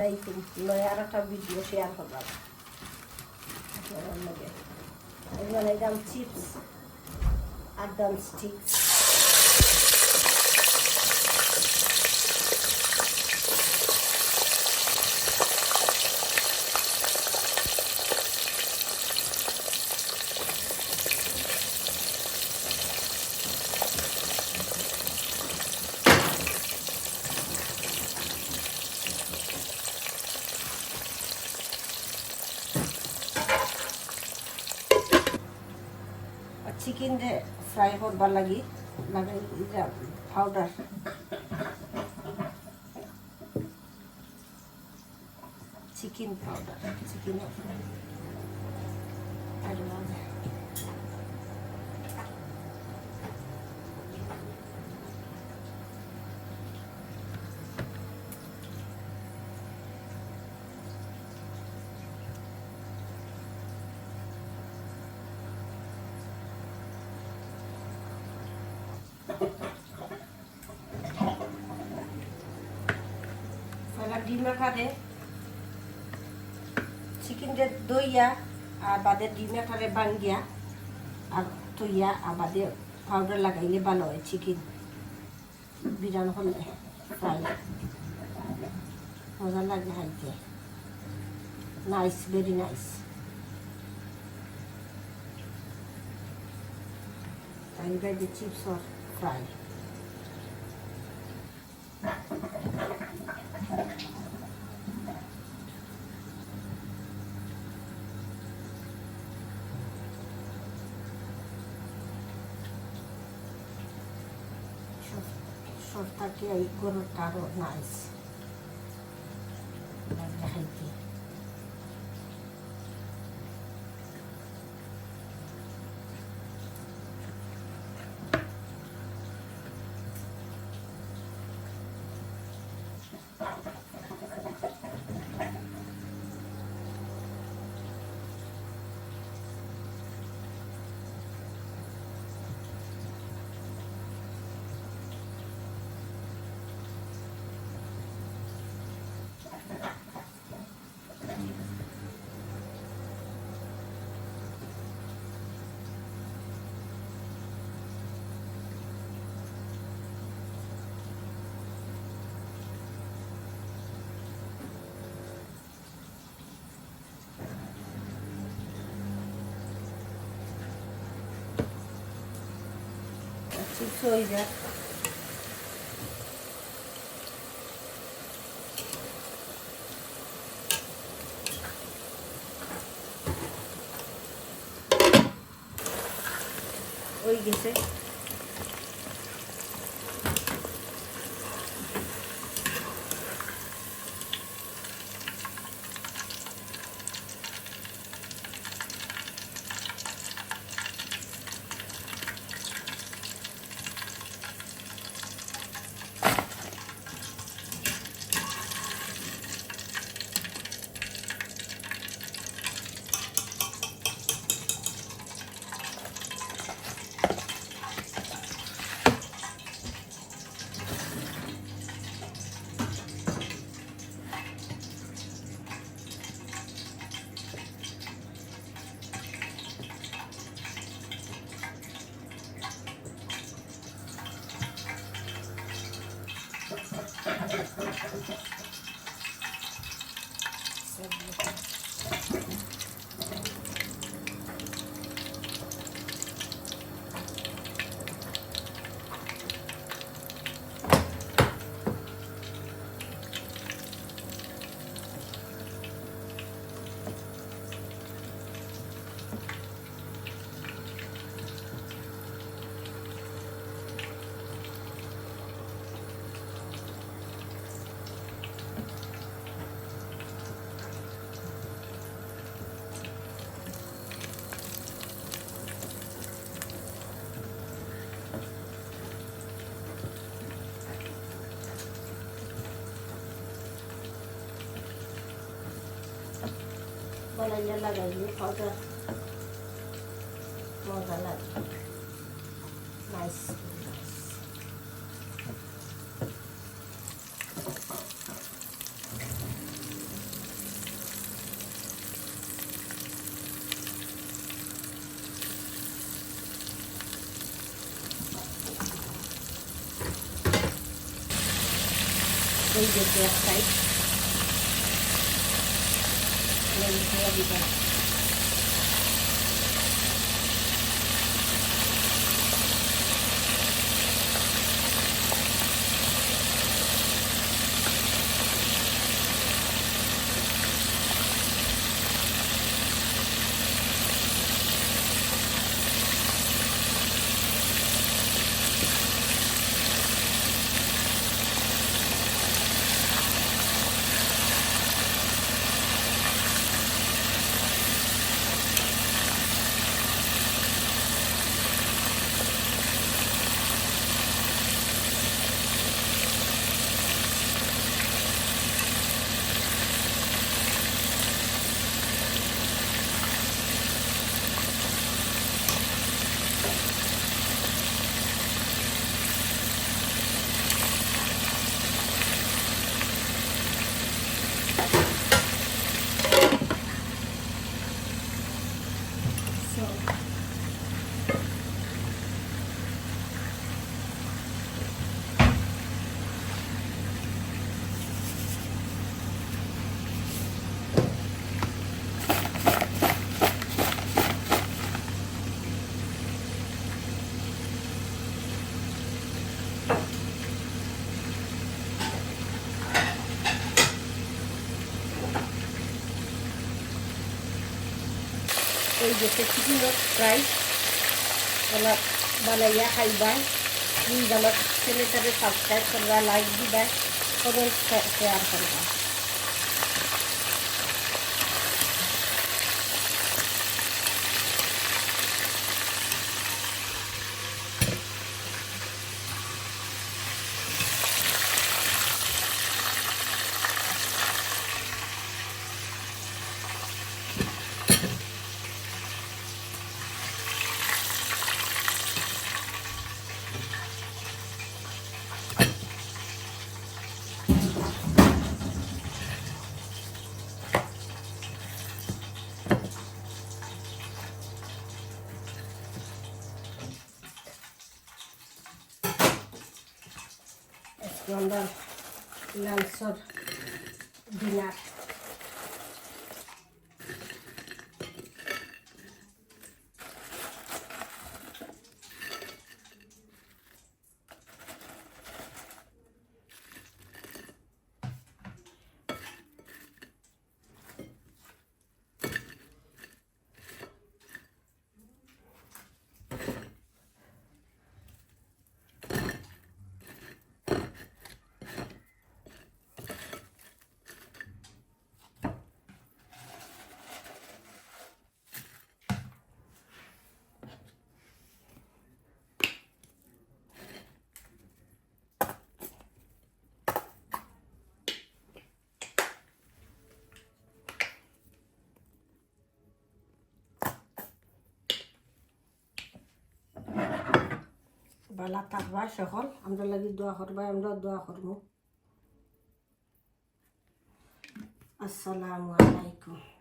নয় আর একটা video share করলাম আমি বানাইলাম চিপস একদম স্টিক্স চিকেন ফ্রাই করবার লাগি লাগাই পাউডার চিকেন পাউডার চিকেন ডিমের খারে চিকেনটা দইয়া আর বাদে ডিমের খারে বাঙ্গিয়া আর তৈয়া আর বাদে পাউডার লাগাইলে ভালো হয় চিকেন বিরান হলে ফ্রাই মজা লাগে খাইতে nice very nice and get the chips or fry. Shortake ay goro taro nice. Lagi chips হয়ে যায় হয়ে গেছে বানাইয়া লাগাইলে পাউডার মজা লাগে নাইস এই যে গ্যাস সাইড দিবা এই যে চিকেন ফ্রাই ওলা বানাইয়া খাইবা প্লিজ আমার চ্যানেলটাকে সাবস্ক্রাইব করবা লাইক দিবা কমেন্ট শেয়ার করবা আমরা লাঞ্চর ডিনার বালা থাকবা সকল আমরা লাগি দোয়া করবা আমরা দোয়া করবো আসসালামু আলাইকুম।